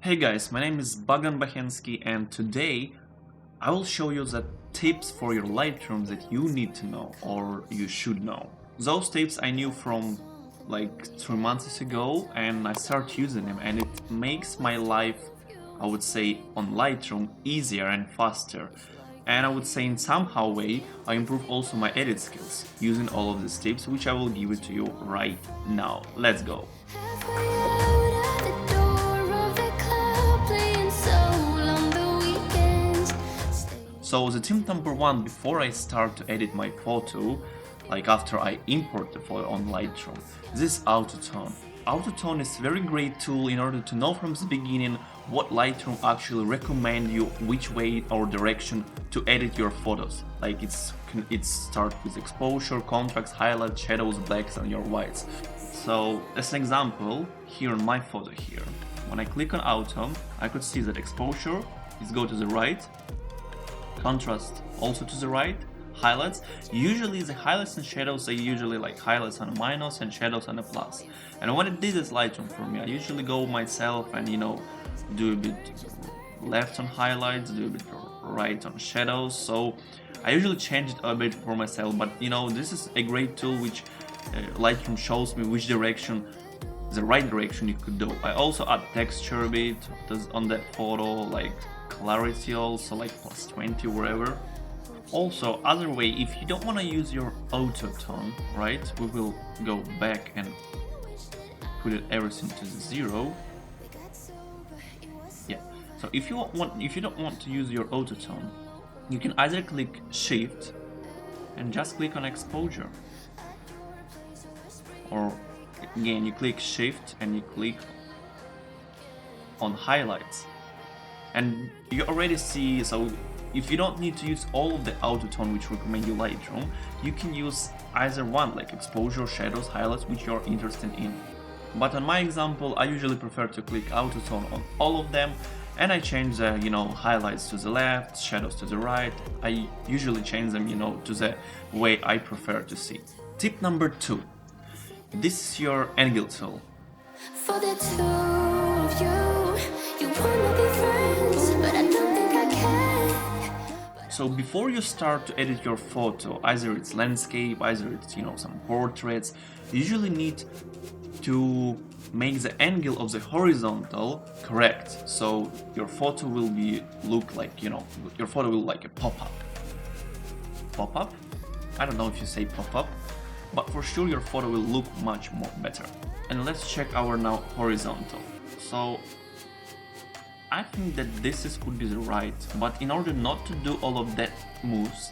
Hey guys, my name is Bogdan Bohensky and today I will show you the tips for your Lightroom that you need to know or you should know. Those tips I knew from like 3 months ago and I started using them and it makes my life, I would say, on Lightroom easier and faster. And I would say in somehow way I improve also my edit skills using all of these tips, which I will give it to you right now. Let's go. So the tip number one before I start to edit my photo, like after I import the photo on Lightroom, this autotone. Autotone is a very great tool in order to know from the beginning what Lightroom actually recommend you, which way or direction to edit your photos. Like it starts with exposure, contrast, highlights, shadows, blacks and your whites. So as an example, here on my photo here, when I click on auto, I could see that exposure is go to the right, contrast also to the right, highlights. Usually the highlights and shadows, they usually like highlights on a minus and shadows on a plus. And when it did this Lightroom for me, I usually go myself and do a bit left on highlights, do a bit right on shadows. So I usually change it a bit for myself, but this is a great tool which Lightroom shows me which direction, the right direction you could do. I also add texture a bit on that photo, like clarity also, like +20 wherever. Also, other way, if you don't want to use your auto tone, right, we will go back and put everything to 0. Yeah, so if you don't want to use your auto tone, you can either click shift and just click on exposure, or again you click shift and you click on highlights. And you already see, so if you don't need to use all of the autotone which recommend you Lightroom, you can use either one, like exposure, shadows, highlights, which you're interested in. But on my example, I usually prefer to click autotone on all of them, and I change the highlights to the left, shadows to the right. I usually change them to the way I prefer to see. Tip number 2. This is your angle tool. For the two of you wanna be friends, but I don't think I can. So before you start to edit your photo, either it's landscape, either it's some portraits, you usually need to make the angle of the horizontal correct. So your photo will look like your photo will like a pop-up. Pop-up? I don't know if you say pop-up, but for sure your photo will look much more better. And let's check our now horizontal. So I think that could be the right, but in order not to do all of that moves,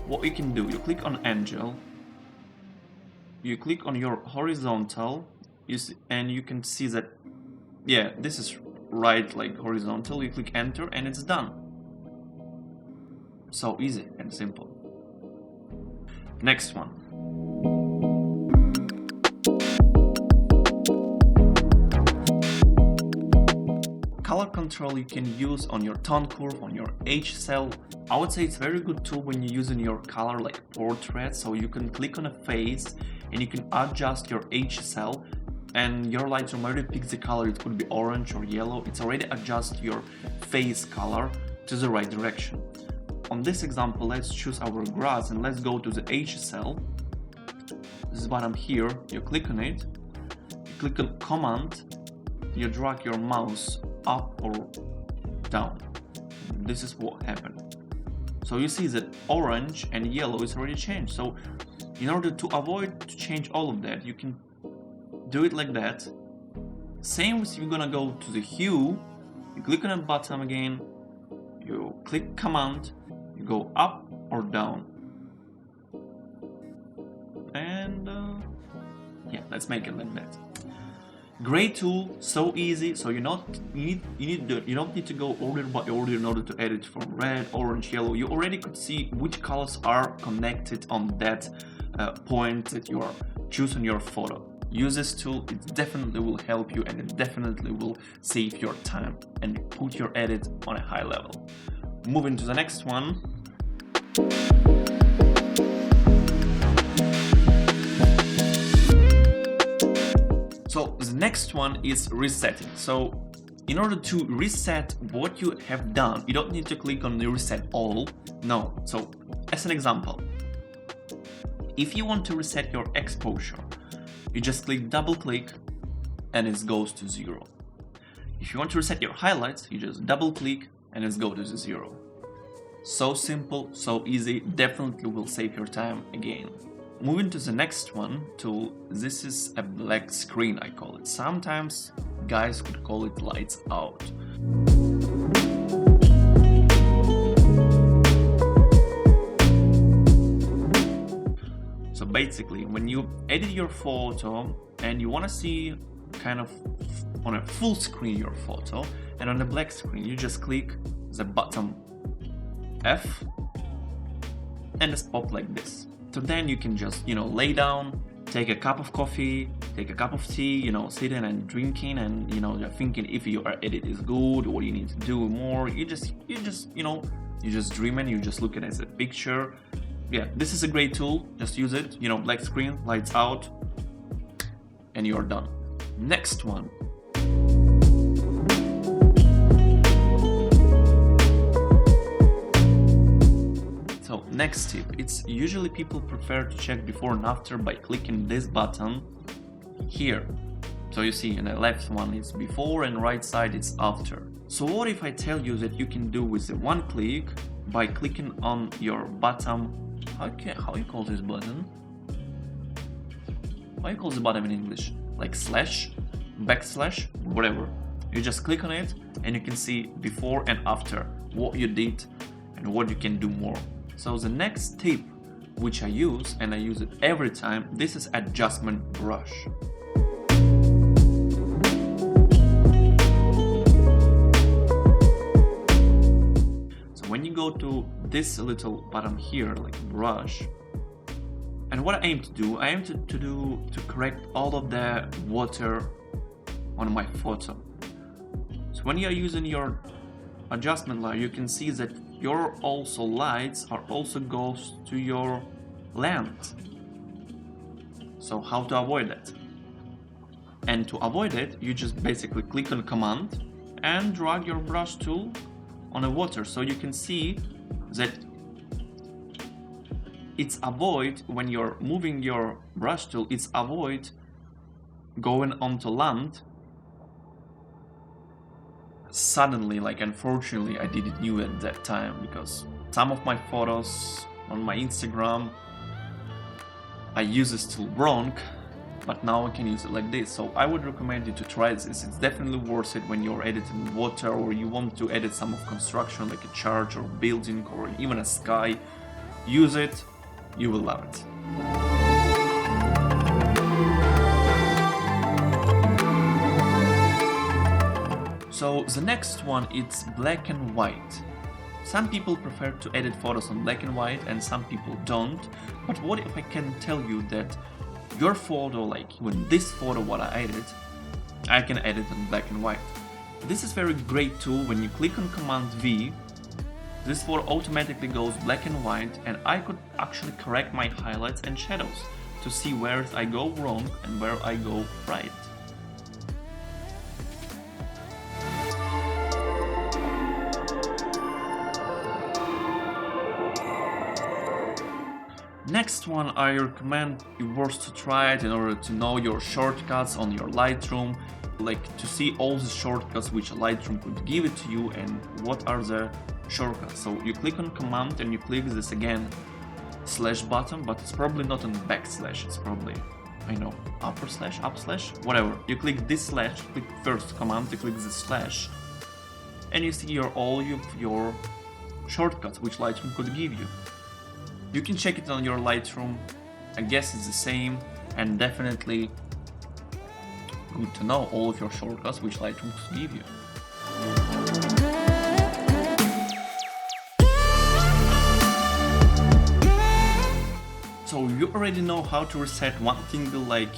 what you can do, you click on angle, you click on your horizontal, and you can see that, yeah, this is right, like horizontal. You click enter and it's done. So easy and simple. Next one. Color control you can use on your tone curve, on your H cell. I would say it's a very good tool when you're using your color like portrait. So you can click on a face and you can adjust your H cell, and your Lightroom already picks the color. It could be orange or yellow. It's already adjust your face color to the right direction. On this example, let's choose our grass and let's go to the H cell. This button here, you click on it, you click on command, you drag your mouse up or down. This is what happened. So you see that orange and yellow is already changed. So in order to avoid to change all of that, you can do it like that. Same as you're gonna go to the hue, you click on a button again, you click command, you go up or down. And yeah, let's make it like that. Great tool, so easy. So you don't need to go order by order in order to edit from red, orange, yellow. You already could see which colors are connected on that point that you are choosing your photo. Use this tool, it definitely will help you and it definitely will save your time and put your edit on a high level. Moving to the next one. So the next one is resetting. So in order to reset what you have done, you don't need to click on the reset all. No. So as an example, if you want to reset your exposure, you just double click and it goes to 0. If you want to reset your highlights, you just double click and it goes to 0. So simple, so easy, definitely will save your time again. Moving to the next one tool, this is a black screen, I call it. Sometimes guys could call it lights out. So basically, when you edit your photo and you want to see kind of on a full screen your photo, and on the black screen you just click the button F and just pop like this. So then you can just, lay down, take a cup of coffee, take a cup of tea, sitting and drinking, and you're thinking if your edit is good or you need to do more. You just dream and you just look at it as a picture. Yeah, this is a great tool. Just use it. Black screen, lights out, and you're done. Next one. So next tip, it's usually people prefer to check before and after by clicking this button here. So you see in the left one is before and right side is after. So what if I tell you that you can do with the one click by clicking on your bottom, how you call this button? How you call the button in English? Like slash, backslash, whatever. You just click on it and you can see before and after what you did and what you can do more. So the next tip which I use, and I use it every time, this is adjustment brush. So when you go to this little button here, like brush, and what I aim to do, to correct all of the water on my photo. So when you're using your adjustment layer, you can see that your also lights are also goes to your lens. So how to avoid that? And to avoid it, you just basically click on command and drag your brush tool on the water, so you can see that it's avoid when you're moving your brush tool, it's avoid going onto land suddenly. Like, unfortunately I didn't knew at that time, because some of my photos on my Instagram I use this tool wrong, but now I can use it like this. So I would recommend you to try this. It's definitely worth it when you're editing water, or you want to edit some of construction like a church or building or even a sky. Use it, you will love it. So the next one, it's black and white. Some people prefer to edit photos on black and white and some people don't. But what if I can tell you that your photo, like even this photo what I edit, I can edit in black and white. This is very great tool. When you click on Command V, this photo automatically goes black and white, and I could actually correct my highlights and shadows to see where I go wrong and where I go right. Next one, I recommend you first to try it in order to know your shortcuts on your Lightroom, like to see all the shortcuts which Lightroom could give it to you and what are the shortcuts. So you click on command and you click this again slash button, but it's probably not on backslash, it's probably, I know, upper slash, up slash, whatever. You click this slash, click first command, you click the slash, and you see all your shortcuts which Lightroom could give you. You can check it on your Lightroom. I guess it's the same, and definitely good to know all of your shortcuts which Lightroom could give you. So you already know how to reset one thing like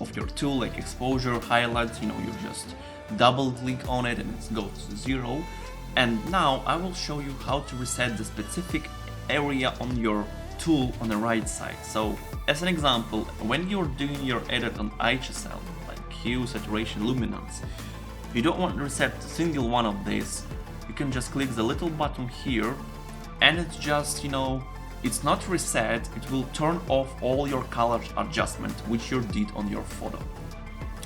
of your tool, like exposure, highlights. You just double click on it and it goes to 0. And now I will show you how to reset the specific area on your tool on the right side. So as an example, when you're doing your edit on HSL, like hue, saturation, luminance, you don't want to reset a single one of these, you can just click the little button here, and it's just, it's not reset, it will turn off all your color adjustment which you did on your photo.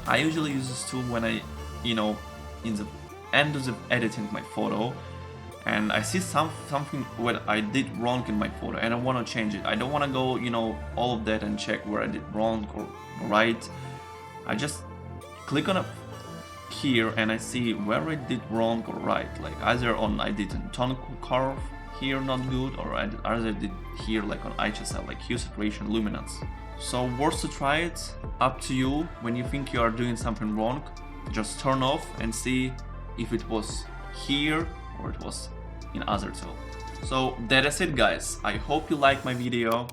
I usually use this tool when I, in the end of editing my photo, and I see something what I did wrong in my photo and I want to change it. I don't want to go, all of that and check where I did wrong or right. I just click on it here and I see where I did wrong or right. Like either I did a tone curve here not good, or either I did here like on HSL, like hue, saturation, luminance. So worth to try it, up to you. When you think you are doing something wrong, just turn off and see if it was here or it was in other tool. So that is it guys, I hope you like my video.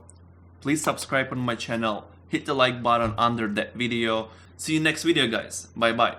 Please subscribe on my channel, hit the like button under that video. See you next video guys, bye bye.